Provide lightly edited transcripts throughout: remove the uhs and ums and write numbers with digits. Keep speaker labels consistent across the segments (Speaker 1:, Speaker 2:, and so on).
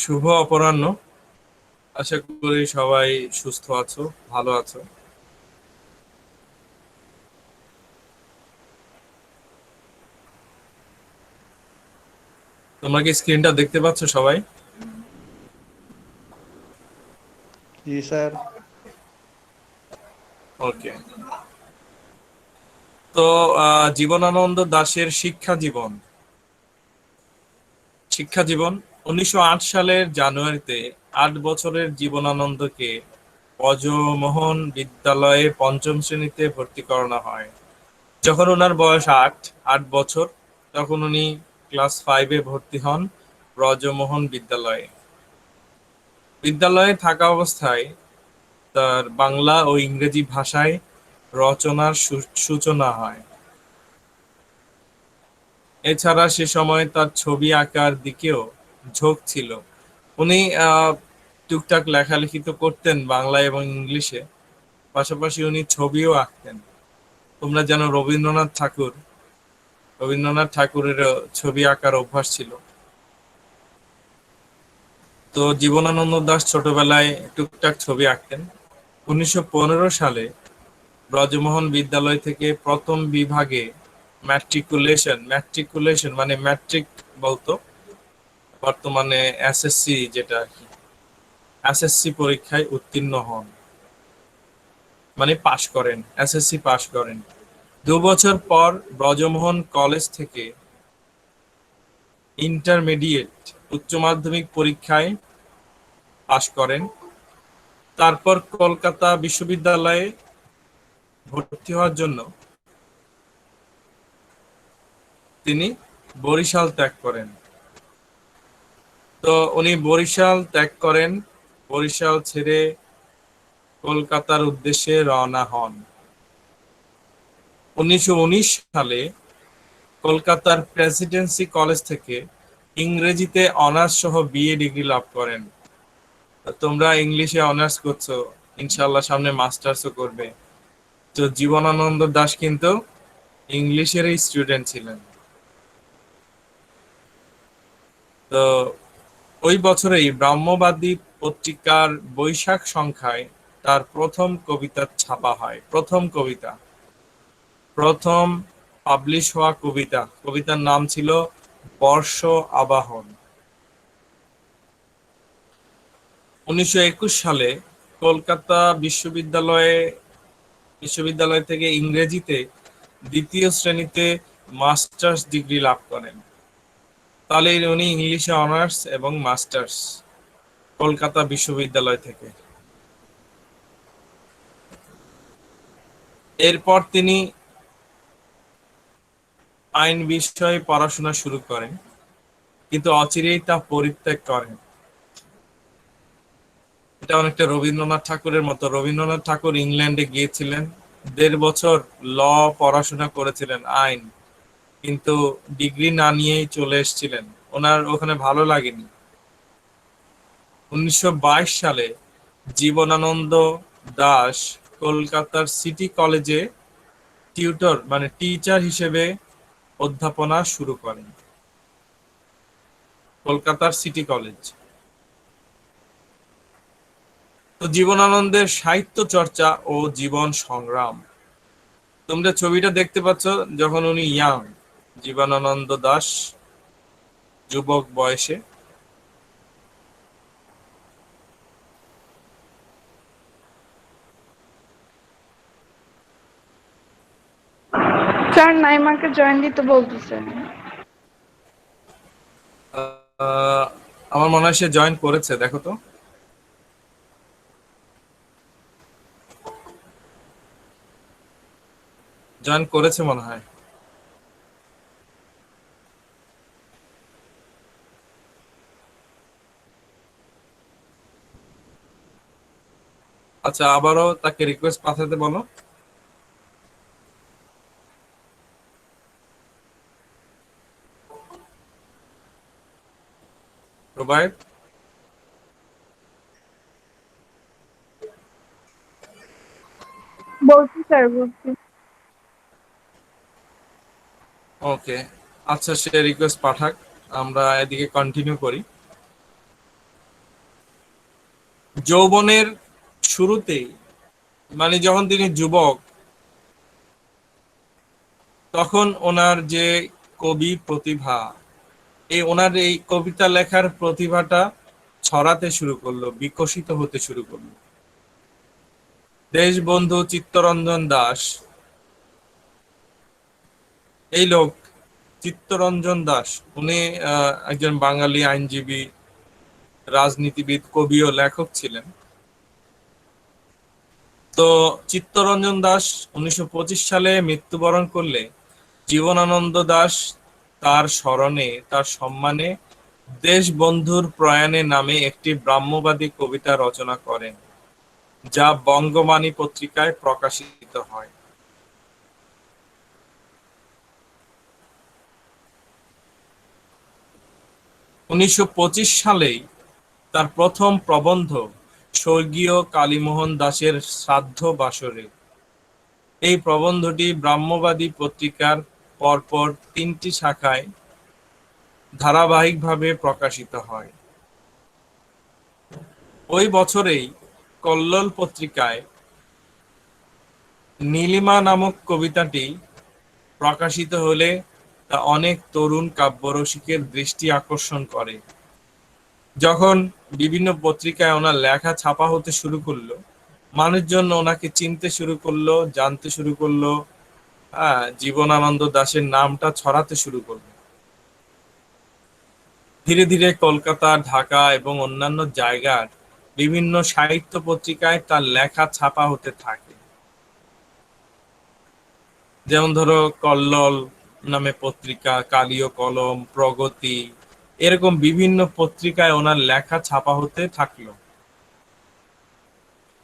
Speaker 1: শুভ অপরাহ্ন। আশা করি সবাই সুস্থ আছো, ভালো আছো। তোমরা কি স্ক্রিনটা দেখতে পাচ্ছ সবাই?
Speaker 2: জি স্যার।
Speaker 1: ওকে। তো জীবনানন্দ দাশের শিক্ষা জীবন 1908 সালের জানুয়ারিতে 8 বছরের জীবনানন্দকে ব্রজমোহন বিদ্যালয়ে পঞ্চম শ্রেণীতে ভর্তি করানো হয়। যখন ওনার বয়স 8 বছর, তখন উনি ক্লাস 5-এ ভর্তি হন ব্রজমোহন বিদ্যালয়ে। বিদ্যালয়ে থাকা অবস্থায় তার বাংলা ও ইংরেজি ভাষায় রচনার সূচনা হয়। এছাড়া সে সময় তার ছবি আঁকার দিকেও ঝোঁক ছিল। উনি টুকটাক লেখালেখি তো করতেন বাংলা এবং ইংলিশে, পাশাপাশি উনি ছবিও আঁকতেন। তোমরা জানো রবীন্দ্রনাথ ঠাকুরেরও ছবি আঁকার অভ্যাস ছিল। তো জীবনানন্দ দাশ ছোটবেলায় টুকটাক ছবি আঁকতেন। 1915 সালে ব্রজমোহন বিদ্যালয় থেকে প্রথম বিভাগে ম্যাট্রিকুলেশন মানে ম্যাট্রিক বলতো, বর্তমানে এসএসসি, যেটা আর কি, এসএসসি পরীক্ষায় উত্তীর্ণ হন, মানে পাশ করেন, এসএসসি পাশ করেন। 2 বছর পর ব্রজমোহন কলেজ থেকে ইন্টারমিডিয়েট উচ্চ মাধ্যমিক পরীক্ষায় পাশ করেন। তারপর কলকাতা বিশ্ববিদ্যালয়ে ভর্তি হওয়ার জন্য তিনি বরিশাল ত্যাগ করেন। তো উনি বরিশাল ত্যাগ করেন, বরিশাল ছেড়ে কলকাতার উদ্দেশ্যে রওনা হন। 1919 সালে কলকাতার প্রেসিডেন্সি কলেজ থেকে ইংরেজিতে অনার্স সহ বিএ ডিগ্রি লাভ করেন। তোমরা ইংলিশে অনার্স করছো, ইনশাল্লাহ সামনে মাস্টার্সও করবে। তো জীবনানন্দ দাশ কিন্তু ইংলিশেরই স্টুডেন্ট ছিলেন। তো ওই বছরেই ব্রাহ্মবাদী পত্রিকার বৈশাখ সংখ্যায় তার প্রথম কবিতা ছাপা হয়। প্রথম পাবলিশ হওয়া কবিতার নাম ছিল বর্ষ আবাহন। 1921 সালে কলকাতা বিশ্ববিদ্যালয় থেকে ইংরেজিতে দ্বিতীয় শ্রেণীতে মাস্টার্স ডিগ্রি লাভ করেন। তাহলে উনি ইংলিশে অনার্স এবং মাস্টার্স কলকাতা বিশ্ববিদ্যালয় থেকে। এরপর তিনি আইন বিষয়ে পড়াশোনা শুরু করেন, কিন্তু অচিরেই তা পরিত্যাগ করেন। এটা অনেকটা রবীন্দ্রনাথ ঠাকুরের মতো। রবীন্দ্রনাথ ঠাকুর ইংল্যান্ডে গিয়েছিলেন, 1.5 বছর পড়াশোনা করেছিলেন, আইন, কিন্তু ডিগ্রি না নিয়েই চলে এসেছিলেন, ওনার ওখানে ভালো লাগেনি। 1922 সালে জীবনানন্দ দাশ কলকাতার সিটি কলেজে টিউটর মানে টিচার হিসেবে অধ্যাপনা শুরু করেন। কলকাতার সিটি কলেজ। তো জীবনানন্দের সাহিত্য চর্চা ও জীবন সংগ্রাম, তোমরা ছবিটা দেখতে পাচ্ছ, যখন উনি জীবনানন্দ দাশ যুবক বয়সে।
Speaker 3: স্যার নাইমাকে জয়েন দিতে বলতেছে।
Speaker 1: আহ, আমার মনে হয় সে জয়েন করেছে, দেখো তো। জয়েন করেছে মনে হয়। আচ্ছা, আবারও তাকে রিকোয়েস্ট পাঠাতে বলো। প্রোভাইড।
Speaker 3: বলছি স্যার, বলছি।
Speaker 1: ওকে, আচ্ছা, সে রিকোয়েস্ট পাঠাক, আমরা এদিকে কন্টিনিউ করি। যৌবনের শুরুতেই, মানে যখন তিনি যুবক, তখন ওনার যে কবি প্রতিভা, ওনার এই কবিতা লেখার প্রতিভাটা ছড়াতে শুরু করলো, বিকশিত হতে শুরু করলো। দেশবন্ধু চিত্তরঞ্জন দাশ, এই লোক চিত্তরঞ্জন দাশ, উনি একজন বাঙালি আইনজীবী, রাজনীতিবিদ, কবি ও লেখক ছিলেন। তো চিত্তরঞ্জন দাশ 1925 সালে মৃত্যুবরণ করলে জীবনানন্দ দাশ তার স্মরণে, তার সম্মানে দেশবন্ধুর প্রয়াণে নামে একটি ব্রাহ্মবাদী কবিতা রচনা করেন, যা বঙ্গবাণী পত্রিকায় প্রকাশিত হয়। 1925 সালেই তার প্রথম প্রবন্ধ স্বর্গীয় কালীমোহন দাশের শ্রাদ্ধ বাসরে, এই প্রবন্ধটি ব্রাহ্মবাদী পত্রিকার পরপর 3টি শাখায় ধারাবাহিকভাবে প্রকাশিত হয়। ওই বছরেই কল্লোল পত্রিকায় নীলিমা নামক কবিতাটি প্রকাশিত হলে তা অনেক তরুণ কাব্যরসিকের দৃষ্টি আকর্ষণ করে। যখন বিভিন্ন পত্রিকায় ওনার লেখা ছাপা হতে শুরু করলো, মানুষজন ওনাকে চিনতে শুরু করলো, জানতে শুরু করলো, জীবনানন্দ দাশের নামটা ছড়াতে শুরু করলো। ধীরে ধীরে কলকাতা, ঢাকা এবং অন্যান্য জায়গার বিভিন্ন সাহিত্য পত্রিকায় তার লেখা ছাপা হতে থাকে। যেমন ধরো কল্লোল নামে পত্রিকা, কালীয় কলম, প্রগতি, এরকম বিভিন্ন পত্রিকায় ওনার লেখা ছাপা হতে থাকলো।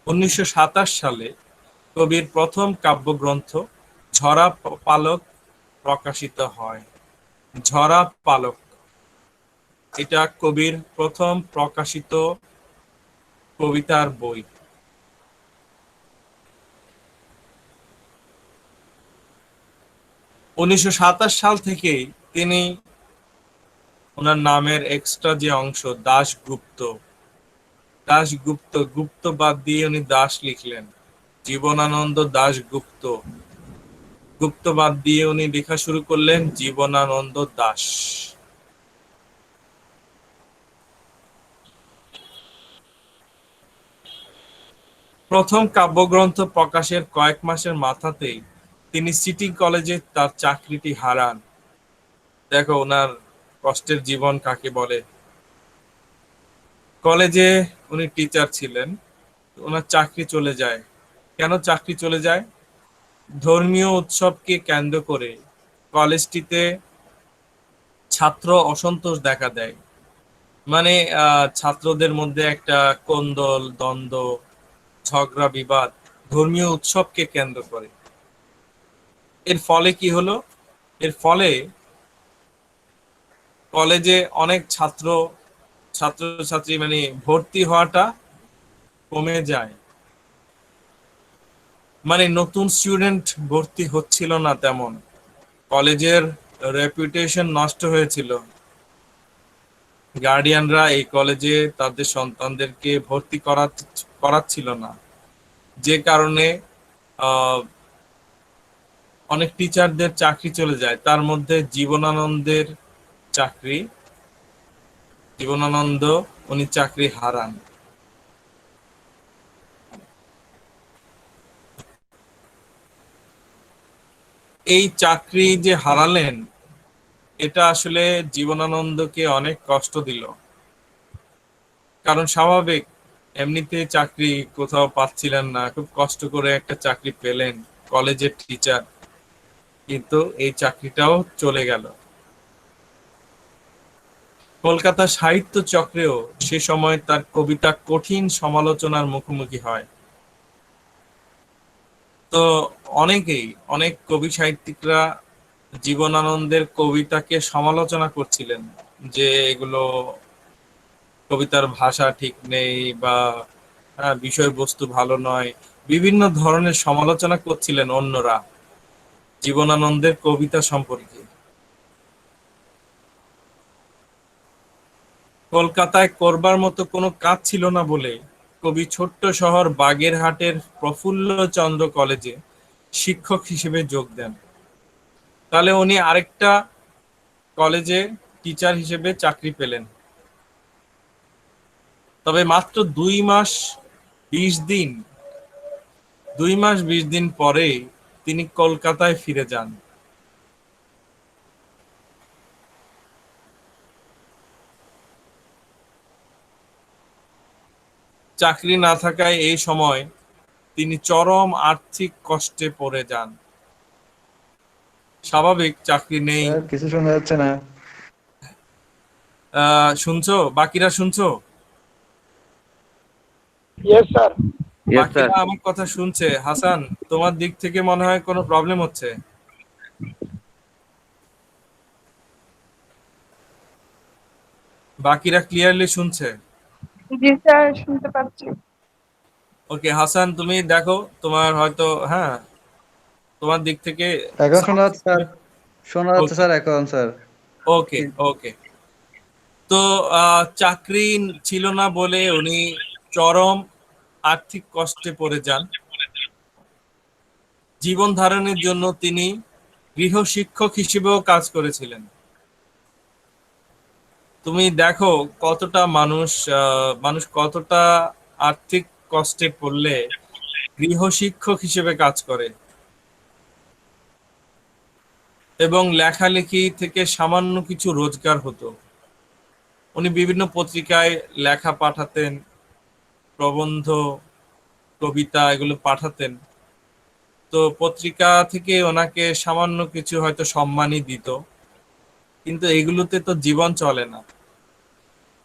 Speaker 1: 1927 সালে কবির প্রথম কাব্যগ্রন্থ ঝরা পালক প্রকাশিত হয়। ঝরা পালক, এটা কবির প্রথম প্রকাশিত কবিতার বই। 1927 সাল থেকেই তিনি ওনার নামের এক্সট্রা যে অংশ দাশগুপ্ত, দাশগুপ্ত, গুপ্ত বাদ দিয়ে উনি দাস লিখলেন, জীবনানন্দ দাশগুপ্ত, গুপ্ত বাদ দিয়ে উনি লেখা শুরু করলেন জীবনানন্দ দাশ। প্রথম কাব্যগ্রন্থ প্রকাশের কয়েক মাসের মাথাতেই তিনি সিটি কলেজে তার চাকরিটি হারান। দেখো ওনার কষ্টের জীবন কাকে বলে। কলেজে উনি টিচার ছিলেন, ওনার চাকরি চলে যায়। কেন চাকরি চলে যায়? ধর্মীয় উৎসবকে কেন্দ্র করে কলেজটিতে ছাত্র অসন্তোষ দেখা দেয়। মানে ছাত্রদের মধ্যে একটা কোন্দল, দ্বন্দ্ব, ঝগড়া বিবাদ ধর্মীয় উৎসবকে কেন্দ্র করে। এর ফলে কি হলো? এর ফলে কলেজে অনেক ছাত্রছাত্রী মানে ভর্তি হওয়াটা কমে যায়, মানে নতুন স্টুডেন্ট ভর্তি হচ্ছিল না তেমন। কলেজের রেপুটেশন নষ্ট হয়েছিল। গার্ডিয়ানরা এই কলেজে তাদের সন্তানদেরকে ভর্তি করাচ্ছিল না, যে কারণে আহ, অনেক টিচারদের চাকরি চলে যায়। তার মধ্যে জীবনানন্দের চাকরি, জীবনানন্দ উনি চাকরি হারান। এই চাকরি যে হারালেন, এটা আসলে জীবনানন্দকে অনেক কষ্ট দিল। কারণ স্বাভাবিক, এমনিতে চাকরি কোথাও পাচ্ছিলেন না, খুব কষ্ট করে একটা চাকরি পেলেন, কলেজের টিচার, কিন্তু এই চাকরিটাও চলে গেল। কলকাতা সাহিত্য চক্রেও সে সময় তার কবিতা কঠিন সমালোচনার মুখোমুখি হয়। তো অনেক কবি সাহিত্যিকরা জীবনানন্দের কবিতাকে সমালোচনা করছিলেন, যে এগুলো কবিতার ভাষা ঠিক নেই বা বিষয়বস্তু ভালো নয়, বিভিন্ন ধরনের সমালোচনা করছিলেন অন্যরা জীবনানন্দের কবিতা সম্পর্কে। কলকাতায় করবার মতো কোনো কাজ ছিল না বলে কবি ছোট্ট শহর বাগেরহাটের প্রফুল্লচন্দ্র কলেজে শিক্ষক হিসেবে যোগ দেন। তাহলে উনি আরেকটা কলেজে টিচার হিসেবে চাকরি পেলেন। তবে মাত্র 2 মাস 20 দিন 2 মাস 20 দিন পরে তিনি কলকাতায় ফিরে যান। চাকরি না থাকায় এই সময় তিনি চরম আর্থিক কষ্টে পড়ে যান। স্বাভাবিক, চাকরি নেই।
Speaker 2: স্যার কিছু শোনা যাচ্ছে না।
Speaker 1: শুনছো? বাকিরা শুনছো?
Speaker 4: Yes sir.
Speaker 5: Yes sir.
Speaker 1: বাকিরা আমার কথা শুনছে? হাসান, তোমার দিক থেকে মনে হয় কোনো প্রবলেম হচ্ছে। বাকিরা ক্লিয়ারলি শুনছে?
Speaker 3: জি স্যার, শুনতে পাচ্ছি।
Speaker 1: ওকে হাসান, তুমি দেখো তোমার হয়তো, হ্যাঁ, তোমার দিক থেকে
Speaker 2: এখন শোনা যাচ্ছে স্যার। শোনা যাচ্ছে
Speaker 1: ওকে
Speaker 2: স্যার এখন স্যার।
Speaker 1: ওকে ওকে। তো চাকরি ছিল না বলে উনি চরম আর্থিক কষ্টে পড়ে যান। জীবন ধারণের জন্য তিনি গৃহ শিক্ষক হিসেবেও কাজ করেছিলেন। তুমি দেখো কতটা মানুষ কতটা আর্থিক কষ্টে পড়লে গৃহ শিক্ষক হিসেবে কাজ করে, এবং লেখালেখি থেকে সামান্য কিছু রোজগার হতো। উনি বিভিন্ন পত্রিকায় লেখা পাঠাতেন, প্রবন্ধ, কবিতা এগুলো পাঠাতেন। তো পত্রিকা থেকে ওনাকে সামান্য কিছু হয়তো সম্মানই দিত, কিন্তু এগুলোতে তো জীবন চলে না।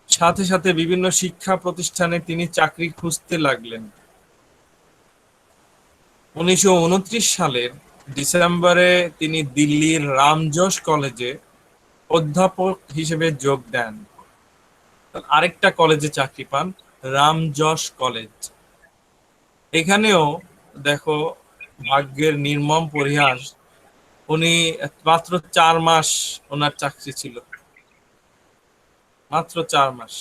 Speaker 1: সাথে সাথে বিভিন্ন শিক্ষা প্রতিষ্ঠানে তিনি চাকরি খুঁজতে লাগলেন। 1929 সালের ডিসেম্বরে তিনি দিল্লির রামজশ কলেজে অধ্যাপক হিসেবে যোগ দেন। আরেকটা কলেজে চাকরি পান, রামজশ কলেজ। এখানেও দেখো ভাগ্যের নির্মম পরিহাস, উনি মাত্র 4 মাস ওনার চাকরি ছিল, মাত্র 4 মাস।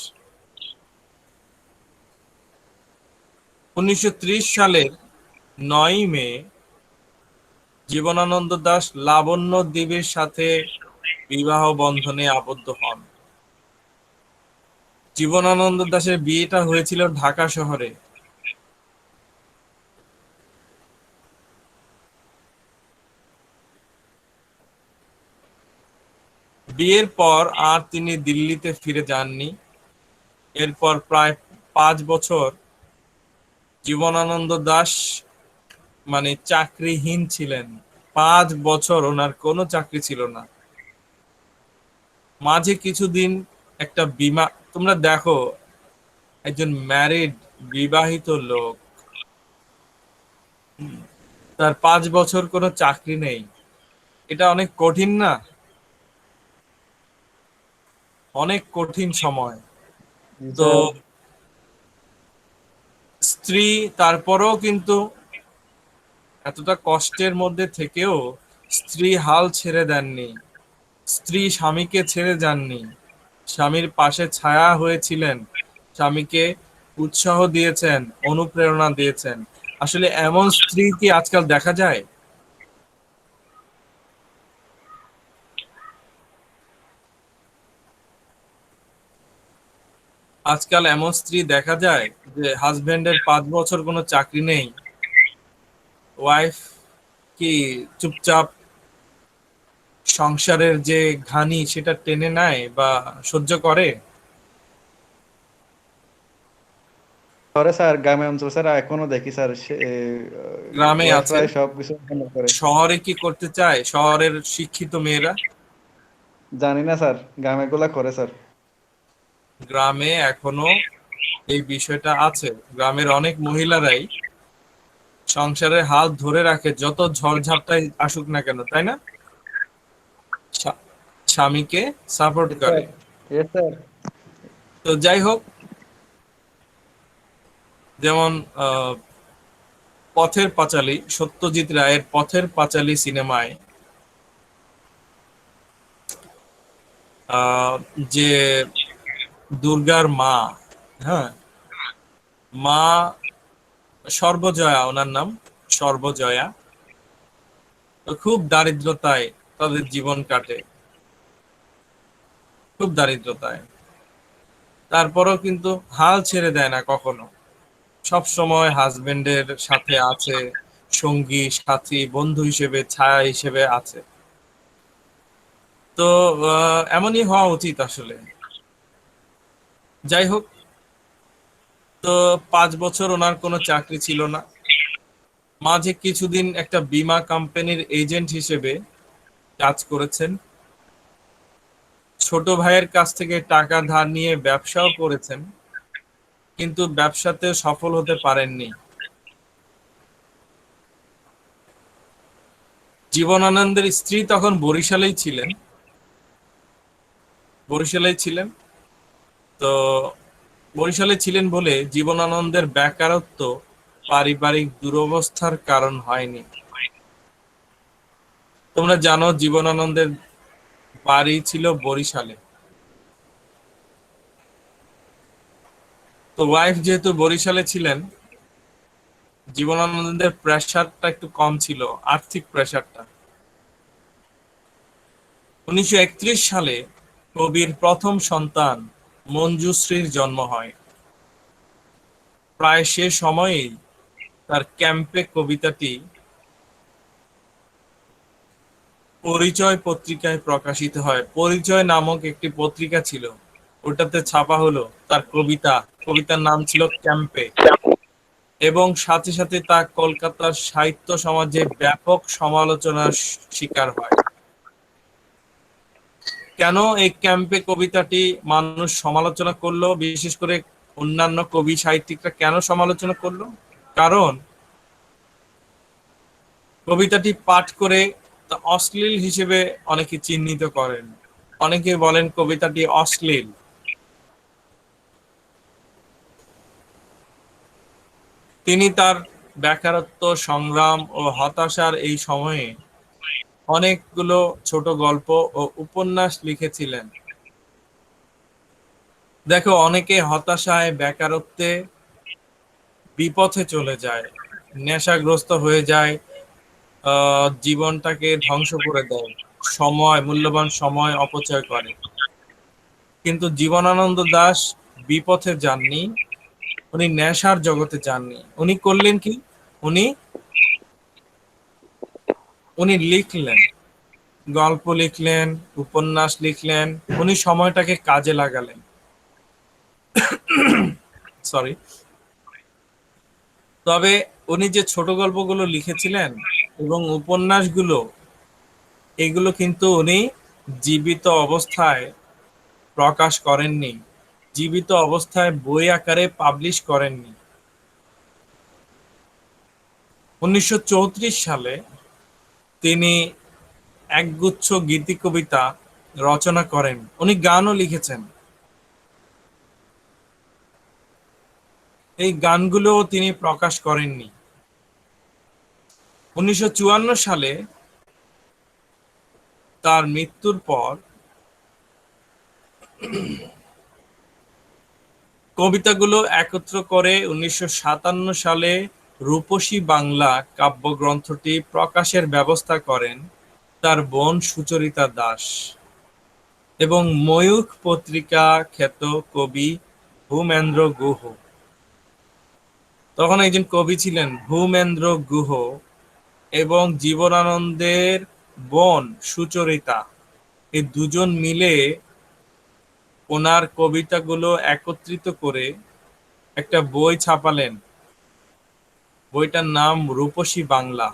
Speaker 1: 1930 সালের 9 মে জীবনানন্দ দাশ লাবণ্য দেবীর সাথে বিবাহ বন্ধনে আবদ্ধ হন। জীবনানন্দ দাশের বিয়েটা হয়েছিল ঢাকা শহরে। বিয়ের পর আর তিনি দিল্লিতে ফিরে যাননি। এরপর প্রায় 5 বছর জীবনানন্দ দাশ মানে চাকরিহীন ছিলেন। 5 বছর ওনার কোনো চাকরি ছিল না। মাঝে কিছুদিন একটা বিমা, তোমরা দেখো একজন ম্যারিড বিবাহিত লোক, তার 5 বছর কোনো চাকরি নেই, এটা অনেক কঠিন না? অনেক কঠিন সময়।
Speaker 2: জি
Speaker 1: তো
Speaker 2: স্যার।
Speaker 1: স্ত্রী তারপরেও কিন্তু এতটা কষ্টের মধ্যে থেকেও স্ত্রী হাল ছেড়ে দেননি, স্ত্রী স্বামীকে ছেড়ে যাননি, স্বামীর পাশে ছায়া হয়েছিলেন, স্বামীকে উৎসাহ দিয়েছেন, অনুপ্রেরণা দিয়েছেন। আসলে এমন স্ত্রী কি আজকাল দেখা যায়? আজকাল এমন স্ত্রী দেখা যায় যে হাজবেন্ডের 5 বছর কোনো চাকরি নেই, ওয়াইফ কি চুপচাপ সংসারের যে ঘানি সেটা টেনে নেয় বা সহ্য করে?
Speaker 2: পরে স্যার গ্রামে অঞ্চল স্যার এখনো দেখি স্যার
Speaker 1: গ্রামে আছে,
Speaker 2: ওয়াইফরাই সব কিছু হ্যান্ডেল করে।
Speaker 1: শহরে কি করতে চায় শহরের শিক্ষিত মেয়েরা?
Speaker 2: জানি না স্যার, গ্রামে গুলা করে স্যার।
Speaker 1: গ্রামে এখনো এই বিষয়টা আছে। গ্রামের অনেক মহিলারাই সংসারের হাল ধরে রাখে, যত ঝড়ঝাপটাই আসুক না কেন, তাই না? স্বা- স্বামীকে সাপোর্ট
Speaker 2: Yes,
Speaker 1: করে।
Speaker 2: স্যার। Yes, sir.
Speaker 1: তো যাই হোক, যেমন পথের পাঁচালী, সত্যজিৎ রায়ের পথের পাঁচালী সিনেমায় আহ, যে দুর্গার মা, হ্যাঁ, মা সর্বজয়া, ওনার নাম সর্বজয়া। তো খুব দারিদ্রতায় তাদের জীবন কাটে, খুব দারিদ্রতায়। তারপরেও কিন্তু হাল ছেড়ে দেয় না কখনো, সব সময় হাজবেন্ডের সাথে আছে, সঙ্গী সাথী বন্ধু হিসেবে ছায়া হিসেবে আছে। তো এমনই হওয়া উচিত আসলে। যাই হোক, তো 5 বছর ওনার কোনো চাকরি ছিল না। মাঝে কিছুদিন একটা বীমা কোম্পানির এজেন্ট হিসেবে কাজ করেছেন। ছোট ভাইয়ের কাছ থেকে টাকা ধার নিয়ে ব্যবসাও করেছেন, কিন্তু ব্যবসাতে সফল হতে পারেননি। জীবনানন্দের স্ত্রী তখন বরিশালেই ছিলেন। তো বরিশালে ছিলেন বলে জীবনানন্দের বেকারত্ব পারিবারিক দুরবস্থার কারণ হয়নি। তোমরা জানো জীবনানন্দের বাড়ি ছিল বরিশালে। তো ওয়াইফ যেহেতু বরিশালে ছিলেন, জীবনানন্দের প্রেশারটা একটু কম ছিল, আর্থিক প্রেশারটা। 1931 সালে কবির প্রথম সন্তান মঞ্জুশ্রীর জন্ম হয়। প্রায় সে সময়েই তার ক্যাম্পে কবিতাটি পরিচয় পত্রিকায় প্রকাশিত হয়। পরিচয় নামক একটি পত্রিকা ছিল, ওটাতে ছাপা হলো তার কবিতা। কবিতার নাম ছিল ক্যাম্পে, এবং সাথে সাথে তা কলকাতার সাহিত্য সমাজে ব্যাপক সমালোচনার শিকার হয়। কেন এই ক্যাম্পে কবিতাটি মানুষ সমালোচনা করলো, বিশেষ করে অন্যান্য কবি সাহিত্যিকরা কেন সমালোচনা করলো? কারণ কবিতাটি পাঠ করে তা অশ্লীল হিসেবে অনেকে চিহ্নিত করেন, অনেকে বলেন কবিতাটি অশ্লীল। তিনি তার বেকারত্ব, সংগ্রাম ও হতাশার এই সময়ে অনেকগুলো ছোট গল্প ও উপন্যাস লিখেছিলেন। দেখো, অনেকে হতাশায়, বেকারত্বে বিপথে চলে যায়, নেশাগ্রস্ত হয়ে যায়, জীবনটাকে ধ্বংস করে দেয়, মূল্যবান সময় অপচয় করে। কিন্তু জীবনানন্দ দাশ বিপথে যাননি, উনি নেশার জগতে যাননি। উনি করলেন কি? উনি উনি লিখলেন, গল্প লিখলেন, উপন্যাস লিখলেন, উনি সময়টাকে কাজে লাগালেন। সরি। তবে উনি যে ছোট গল্পগুলো লিখেছিলেন এবং উপন্যাসগুলো, এগুলো কিন্তু উনি জীবিত অবস্থায় প্রকাশ করেননি, জীবিত অবস্থায় বই আকারে পাবলিশ করেননি। 1934 সালে তিনি একগুচ্ছ গীতি কবিতা রচনা করেন। উনি গানও লিখেছেন। এই গানগুলো তিনি প্রকাশ করেননি। 1954 সালে তার মৃত্যুর পর কবিতাগুলো একত্র করে 1957 সালে রূপসী বাংলা কাব্যগ্রন্থটি প্রকাশের ব্যবস্থা করেন তার বোন সুচরিতা দাস এবং ময়ূখ পত্রিকা খ্যাত কবি ভূমেন্দ্র গুহ। তখন একজন কবি ছিলেন ভূমেন্দ্র গুহ, এবং জীবনানন্দের বোন সুচরিতা, এই দুজন মিলে ওনার কবিতাগুলো একত্রিত করে একটা বই ছাপালেন। বইটার নাম রূপসী বাংলা।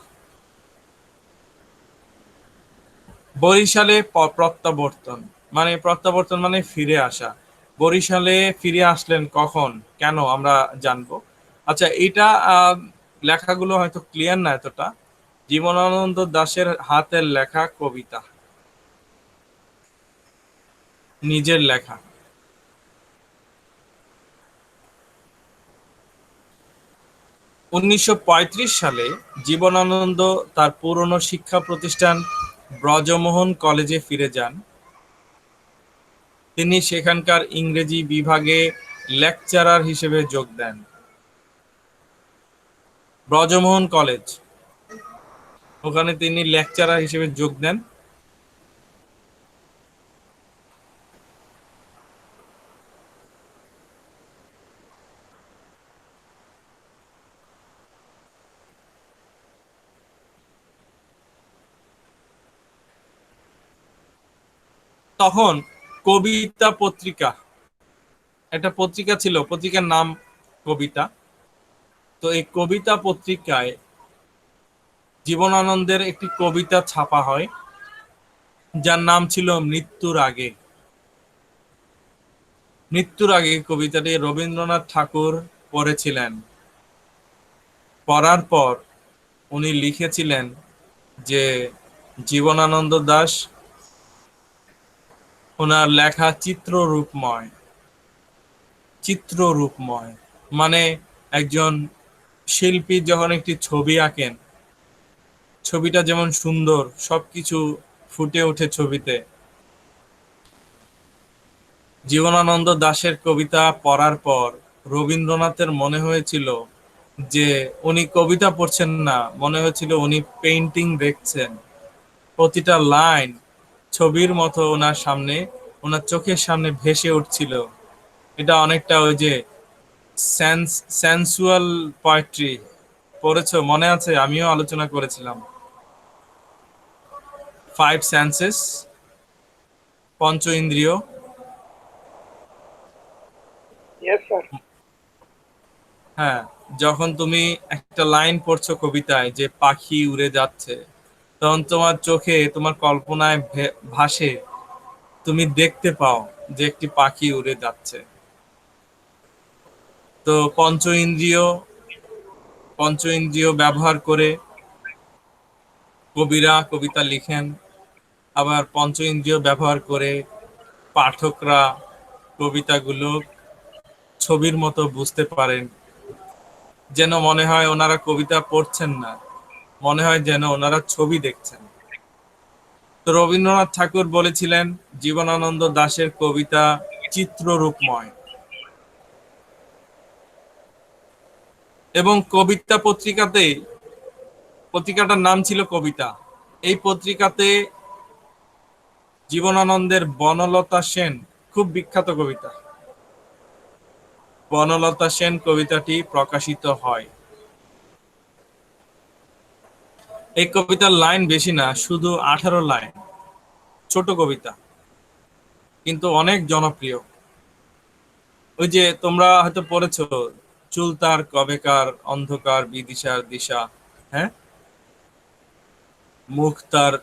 Speaker 1: বরিশালে প্রত্যাবর্তন, প্রত্যাবর্তন মানে ফিরে আসা। বরিশালে ফিরে আসলেন কখন, কেন, আমরা জানবো। আচ্ছা, এটা লেখাগুলো হয়তো ক্লিয়ার না এতটা। জীবনানন্দ দাশের হাতের লেখা কবিতা, নিজের লেখা। 1935 সালে জীবনানন্দ তার পুরনো শিক্ষা প্রতিষ্ঠান ব্রজমোহন কলেজে ফিরে যান। তিনি সেখানকার ইংরেজি বিভাগে লেকচারার হিসেবে যোগ দেন। ব্রজমোহন কলেজ, ওখানে তিনি লেকচারার হিসেবে যোগ দেন। তখন কবিতা পত্রিকা, একটা পত্রিকা ছিল, পত্রিকার নাম কবিতা। তো এই কবিতা পত্রিকায় জীবনানন্দের একটি কবিতা ছাপা হয়, যার নাম ছিল মৃত্যুর আগে। মৃত্যুর আগে কবিতাটি রবীন্দ্রনাথ ঠাকুর পড়েছিলেন। পড়ার পর উনি লিখেছিলেন যে জীবনানন্দ দাশ ওনার লেখা চিত্ররূপময়। চিত্ররূপময় মানে একজন শিল্পী যখন একটি ছবি আঁকেন, ছবিটা যেমন সুন্দর, সবকিছু ফুটে ওঠে ছবিতে। জীবনানন্দ দাশের কবিতা পড়ার পর রবীন্দ্রনাথের মনে হয়েছিল যে উনি কবিতা পড়ছেন না, মনে হয়েছিল উনি পেইন্টিং দেখছেন। প্রতিটা লাইন ছবির মতো ওনার সামনে, ওনার চোখের সামনে ভেসে উঠছিল। এটা অনেকটা ওই যে সেন্সুয়াল পোয়েট্রি পড়েছো, মনে আছে? আমিও আলোচনা করেছিলাম। ফাইভ সেন্সেস, পঞ্চ ইন্দ্রিয়।
Speaker 3: Yes, sir.
Speaker 1: হ্যাঁ, যখন তুমি একটা লাইন পড়ছো কবিতায় যে পাখি উড়ে যাচ্ছে, তখন তোমার চোখে, তোমার কল্পনায় ভাসে, তুমি দেখতে পাও যে একটি পাখি উড়ে যাচ্ছে। তো পঞ্চ ইন্দ্রিয় ব্যবহার করে কবিরা কবিতা লিখেন, আবার পঞ্চ ইন্দ্রিয় ব্যবহার করে পাঠকরা কবিতাগুলো ছবির মতো বুঝতে পারেন। যেন মনে হয় ওনারা কবিতা পড়ছেন না, মনে হয় যেন ওনারা ছবি দেখছেন। তো রবীন্দ্রনাথ ঠাকুর বলেছিলেন জীবনানন্দ দাশের কবিতা চিত্ররূপময়। এবং কবিতা পত্রিকাতে, পত্রিকাটার নাম ছিল কবিতা, এই পত্রিকাতে জীবনানন্দের বনলতা সেন, খুব বিখ্যাত কবিতা, বনলতা সেন কবিতাটি প্রকাশিত হয়। এই কবিতার লাইন বেশি না, শুধু 18 লাইন, ছোট কবিতা, কিন্তু অনেক জনপ্রিয়। ওই যে তোমরা হয়তো পড়েছো, চুল তার কবেকার, অন্ধকার বিদিশার দিশা, হ্যাঁ, মুখ তার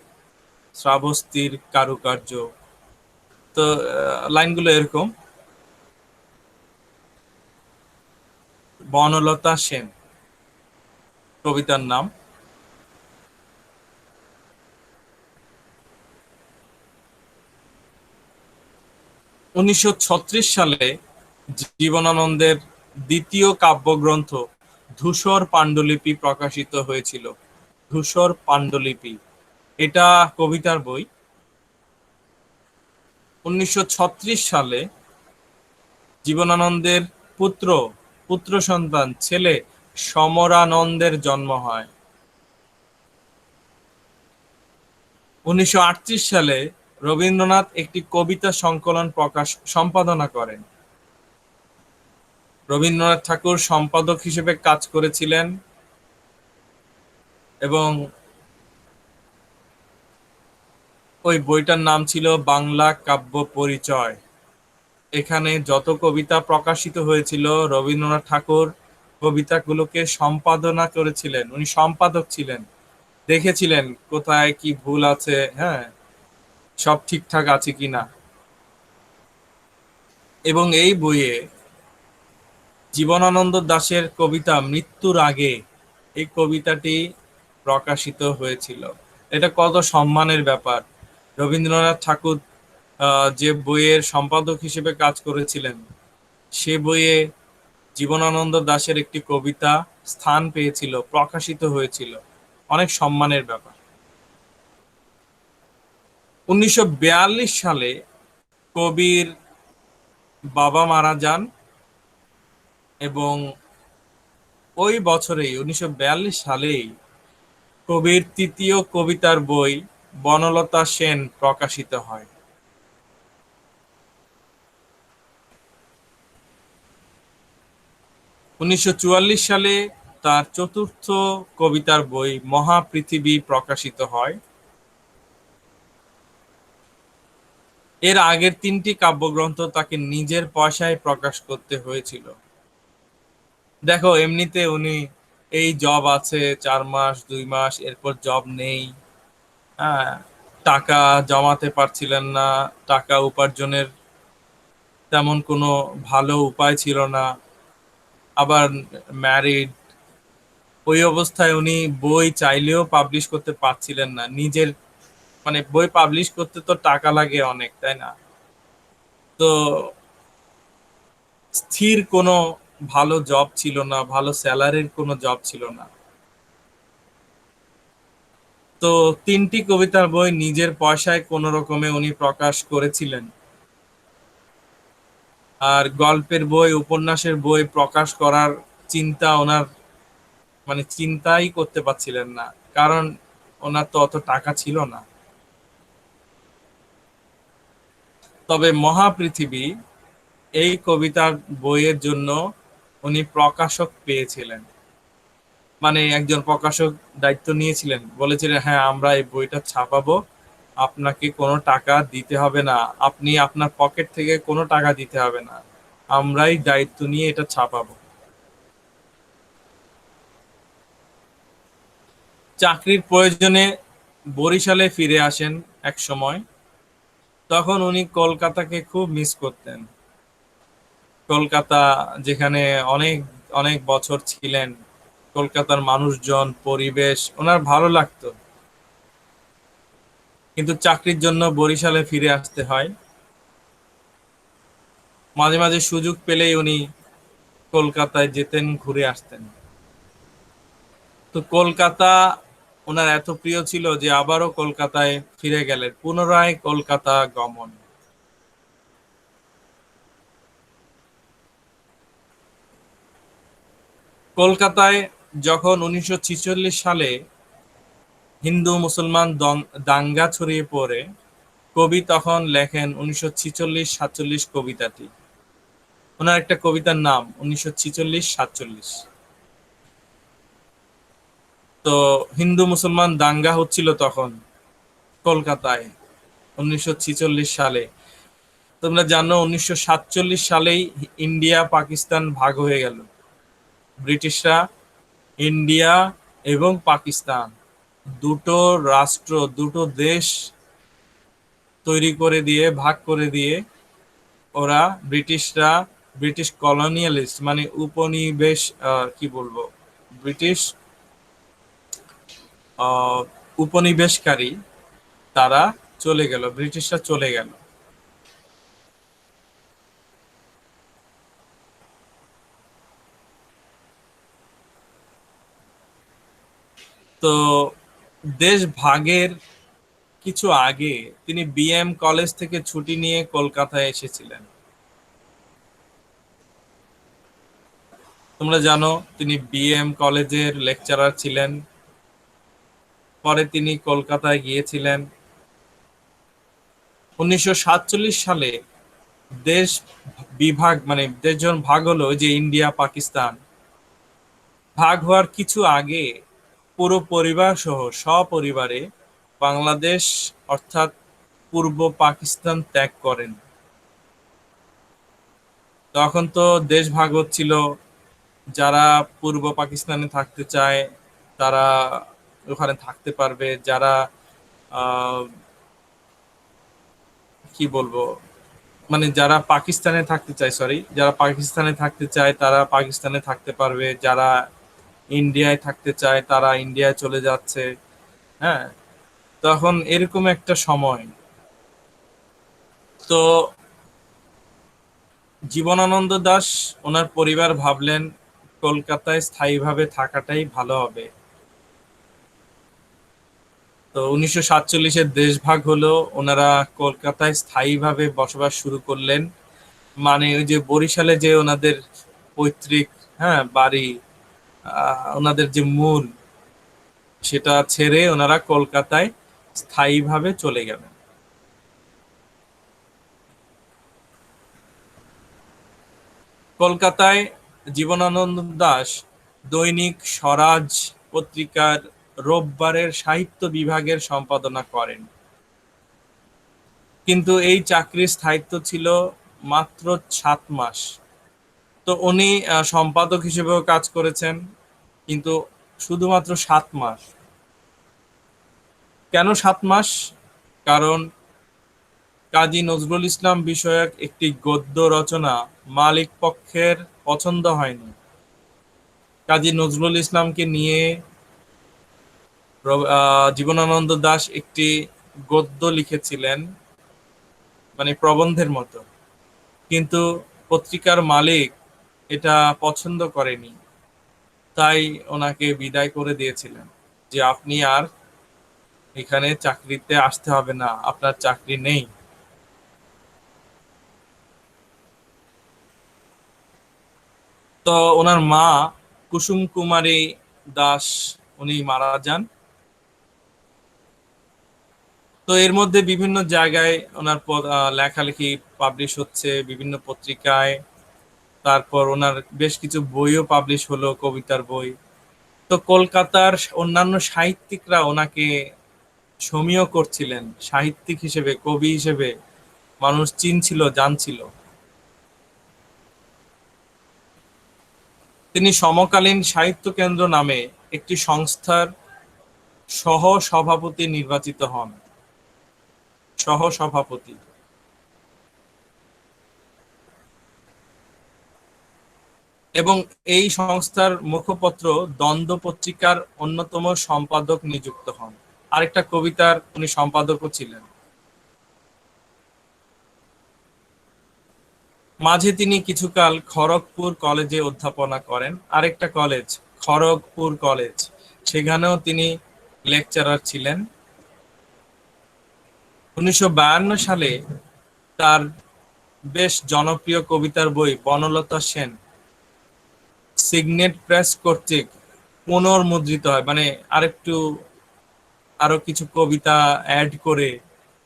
Speaker 1: শ্রাবস্তির কারুকার্য। তো লাইনগুলো এরকম। বনলতা সেন কবিতার নাম। 1936 সালে জীবনানন্দের দ্বিতীয় কাব্যগ্রন্থ ধূসর পাণ্ডুলিপি প্রকাশিত হয়েছিল। ধূসর পাণ্ডুলিপি, এটা কবিতার বই। 1936 সালে জীবনানন্দের পুত্র সন্তান ছেলে সমরানন্দের জন্ম হয়। 1938 সালে রবীন্দ্রনাথ একটি কবিতা সংকলন সম্পাদনা করেন। রবীন্দ্রনাথ ঠাকুর সম্পাদক হিসেবে কাজ করেছিলেন এবং ওই বইটার নাম ছিল বাংলা কাব্য পরিচয়। এখানে যত কবিতা প্রকাশিত হয়েছিল রবীন্দ্রনাথ ঠাকুর কবিতাগুলোকে সম্পাদনা করেছিলেন, উনি সম্পাদক ছিলেন, দেখেছিলেন কোথায় কি ভুল আছে, হ্যাঁ, সব ঠিকঠাক আছে কিনা। এবং এই বইয়ে জীবনানন্দ দাশের কবিতা মৃত্যুর আগে, এই কবিতাটি প্রকাশিত হয়েছিল। এটা কত সম্মানের ব্যাপার। রবীন্দ্রনাথ ঠাকুর যে বইয়ের সম্পাদক হিসেবে কাজ করেছিলেন, সে বইয়ে জীবনানন্দ দাশের একটি কবিতা স্থান পেয়েছিল, প্রকাশিত হয়েছিল, অনেক সম্মানের ব্যাপার। 1942 সালে কবির বাবা মারা যান এবং ওই বছরেই 1942 সালেই কবির তৃতীয় কবিতার বই বনলতা সেন প্রকাশিত হয়। উনিশশো সালে তার চতুর্থ কবিতার বই মহাপৃথিবী প্রকাশিত হয়। এর আগের তিনটি কাব্যগ্রন্থ তাকে নিজের পয়সায় প্রকাশ করতে হয়েছিল। দেখো, এমনিতে উনি এই জব আছে 4 মাস 2 মাস, এরপর জব নেই, হ্যাঁ, টাকা জমাতে পারছিলেন না, টাকা উপার্জনের তেমন কোনো ভালো উপায় ছিল না, আবার ম্যারিড। ওই অবস্থায় উনি বই চাইলেও পাবলিশ করতে পারছিলেন না নিজের, মানে বই পাবলিশ করতে তো টাকা লাগে অনেক, তাই না? তো স্থির কোনো ভালো জব ছিল না, ভালো স্যালারির কোনো জব ছিল না। তো তিনটি কবিতার বই নিজের পয়সায় কোনো রকমে উনি প্রকাশ করেছিলেন। আর গল্পের বই, উপন্যাসের বই প্রকাশ করার চিন্তা ওনার, মানে চিন্তাই করতে পারছিলেন না, কারণ ওনার তো অত টাকা ছিল না। তবে মহাপৃথিবী এই কবিতার বইয়ের জন্য উনি প্রকাশক পেয়েছিলেন, মানে একজন প্রকাশক দায়িত্ব নিয়েছিলেন, বলেছিলেন হ্যাঁ আমরা এই বইটা ছাপাবো, আপনাকে কোনো টাকা দিতে হবে না, আপনি আপনার পকেট থেকে কোনো টাকা দিতে হবে না, আমরাই দায়িত্ব নিয়ে এটা ছাপাবো। চাকরির প্রয়োজনে বরিশালে ফিরে আসেন এক সময়। তখন উনি কলকাতাকে খুব মিস করতেন। কলকাতা, যেখানে অনেক অনেক বছর ছিলেন, কলকাতার মানুষজন, পরিবেশ ওনার ভালো লাগতো। কিন্তু চাকরির জন্য বরিশালে ফিরে আসতে হয়। মাঝে মাঝে সুযোগ পেলেই উনি কলকাতায় যেতেন, ঘুরে আসতেন। তো কলকাতা ওনার এত প্রিয় ছিল যে আবারও কলকাতায় ফিরে গেলেন, পুনরায় কলকাতা গমন। কলকাতায় যখন 1946 সালে হিন্দু মুসলমান দাঙ্গা ছড়িয়ে পড়ে, কবি তখন লেখেন 1946-47 কবিতাটি। ওনার একটা কবিতার নাম 1946-47। তো হিন্দু মুসলমান দাঙ্গা হচ্ছিল তখন কলকাতায় 1946 সালে। তোমরা জানো 1947 সালেই ইন্ডিয়া পাকিস্তান ভাগ হয়ে গেল। ব্রিটিশরা ইন্ডিয়া এবং পাকিস্তান দুটো রাষ্ট্র, দুটো দেশ তৈরি করে দিয়ে, ভাগ করে দিয়ে, ওরা ব্রিটিশরা, ব্রিটিশ কলোনিয়ালিস্ট মানে উপনিবেশ, কি বলবো, ব্রিটিশ আহ, উপনিবেশকারী, তারা চলে গেল, ব্রিটিশরা চলে গেল। তো দেশ ভাগের কিছু আগে তিনি বিএম কলেজ থেকে ছুটি নিয়ে কলকাতায় এসেছিলেন। তোমরা জানো তিনি বিএম কলেজের লেকচারার ছিলেন। পরে তিনি কলকাতায় গিয়েছিলেন। 1947 সালে দেশ বিভাগ, মানে দেশ যখন ভাগ হলো, ওই যে ইন্ডিয়া পাকিস্তান ভাগ হওয়ার কিছু আগে পুরো পরিবার সহ সপরিবারে বাংলাদেশ অর্থাৎ পূর্ব পাকিস্তান ত্যাগ করেন। তখন তো দেশ ভাগ হচ্ছিল, যারা পূর্ব পাকিস্তানে থাকতে চায় তারা ওখানে থাকতে পারবে, যারা আহ, কি বলবো, মানে যারা পাকিস্তানে থাকতে চায়, সরি, যারা পাকিস্তানে থাকতে চায় তারা পাকিস্তানে থাকতে পারবে, যারা ইন্ডিয়ায় থাকতে চায় তারা ইন্ডিয়ায় চলে যাচ্ছে। হ্যাঁ, তখন এরকম একটা সময়। তো জীবনানন্দ দাশ ওনার পরিবার ভাবলেন কলকাতায় স্থায়ীভাবে থাকাটাই ভালো হবে। তো 1947-এর দেশ ভাগ হলো, ওনারা কলকাতায় স্থায়ীভাবে বসবাস শুরু করলেন। মানে ওই যে বরিশালে যে ওনাদের পৈতৃক, হ্যাঁ, বাড়ি, ওনাদের যে মূল, সেটা ছেড়ে ওনারা কলকাতায় স্থায়ীভাবে চলে গেলেন। কলকাতায় জীবনানন্দ দাশ দৈনিক স্বরাজ পত্রিকার রোববারের সাহিত্য বিভাগের সম্পাদনা করেন, কিন্তু এই চাকরির স্থায়িত্ব ছিল মাত্র 7 মাস। তো উনি সম্পাদক হিসেবেও কাজ করেছেন, কিন্তু শুধুমাত্র 7 মাস। কেন 7 মাস? কারণ কাজী নজরুল ইসলাম বিষয়ক একটি গদ্য রচনা মালিক পক্ষের পছন্দ হয়নি। কাজী নজরুল ইসলামকে নিয়ে জীবনানন্দ দাশ একটি গদ্য লিখেছিলেন, মানে প্রবন্ধের মতো, কিন্তু পত্রিকার মালিক এটা পছন্দ করেনি, তাই ওনাকে বিদায় করে দিয়েছিলেন যে আপনি আর এখানে চাকরিতে আসতে হবে না, আপনার চাকরি নেই। তো ওনার মা কুসুম কুমারী দাস উনি মারা যান। তো এর মধ্যে বিভিন্ন জায়গায় ওনার লেখালেখি পাবলিশ হচ্ছে বিভিন্ন পত্রিকায়। তারপর ওনার বেশ কিছু বইও পাবলিশ হলো, কবিতার বই। তো কলকাতার অন্যান্য সাহিত্যিকরা ওনাকে সমীহ করছিলেন, সাহিত্যিক হিসেবে, কবি হিসেবে মানুষ চিনছিল, জানছিল। তিনি সমকালীন সাহিত্য কেন্দ্র নামে একটি সংস্থার সহ সভাপতি নির্বাচিত হন। সহ সভাপতি। এবং এই সংস্থার মুখপত্র দ্বন্দ্ব পত্রিকার অন্যতম সম্পাদক নিযুক্ত হন। আরেকটা কবিতার উনি সম্পাদকও ছিলেন। মাঝে তিনি কিছুকাল খড়গপুর কলেজে অধ্যাপনা করেন, আরেকটা কলেজ খড়গপুর কলেজ, সেখানেও তিনি লেকচারার ছিলেন। 1952 সালে তার বেশ জনপ্রিয় কবিতার বই বনলতা সেন সিগনেট প্রেস কর্তৃক পুনর্মুদ্রিত হয়, মানে আরো কিছু কবিতা অ্যাড করে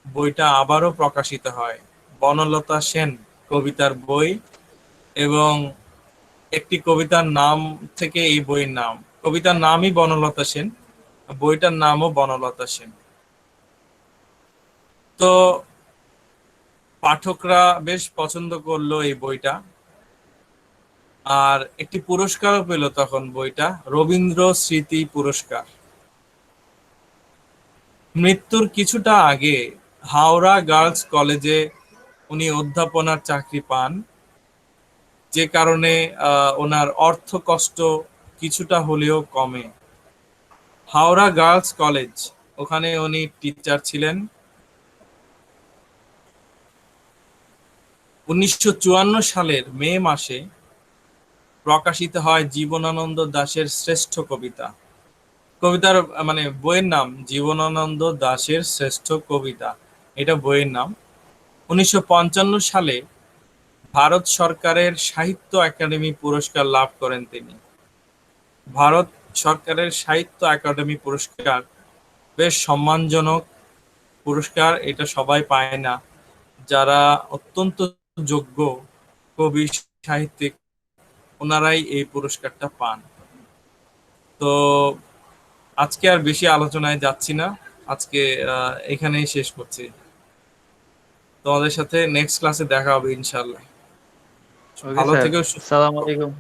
Speaker 1: বইটা আবারও প্রকাশিত হয়। বনলতা সেন কবিতার বই, এবং একটি কবিতার নাম থেকে এই বইয়ের নাম। কবিতার নামই বনলতা সেন, বইটার নামও বনলতা সেন। তো পাঠকরা বেশ পছন্দ করলো এই বইটা, আর একটি পুরস্কারও পেল তখন বইটা, রবীন্দ্র স্মৃতি পুরস্কার। মৃত্যুর কিছুটা আগে হাওড়া গার্লস কলেজে উনি অধ্যাপনার চাকরি পান, যে কারণে ওনার অর্থ কষ্ট কিছুটা হলেও কমে। হাওড়া গার্লস কলেজ, ওখানে উনি টিচার ছিলেন। 1954 সালের মে মাসে প্রকাশিত হয় জীবনানন্দ দাশের শ্রেষ্ঠ কবিতা। কবিতার মানে বইয়ের নাম জীবনানন্দ দাশের শ্রেষ্ঠ কবিতা, এটা বইয়ের নাম। 1955 সালে ভারত সরকারের সাহিত্য একাডেমি পুরস্কার লাভ করেন তিনি। ভারত সরকারের সাহিত্য একাডেমি পুরস্কার বেশ সম্মানজনক পুরস্কার, এটা সবাই পায় না। যারা অত্যন্ত যোগ্য কবি, সাহিত্যিক, ওনারাই এই পুরস্কারটা পান। তো আজকে আর বেশি আলোচনায় যাচ্ছি না, আজকে এখানেই শেষ করছি। তোমাদের সাথে নেক্সট ক্লাসে দেখা হবে ইনশাল্লাহ।
Speaker 2: ওকে
Speaker 1: ভালো
Speaker 2: স্যার,
Speaker 1: থেকো,
Speaker 2: আসসালামু আলাইকুম।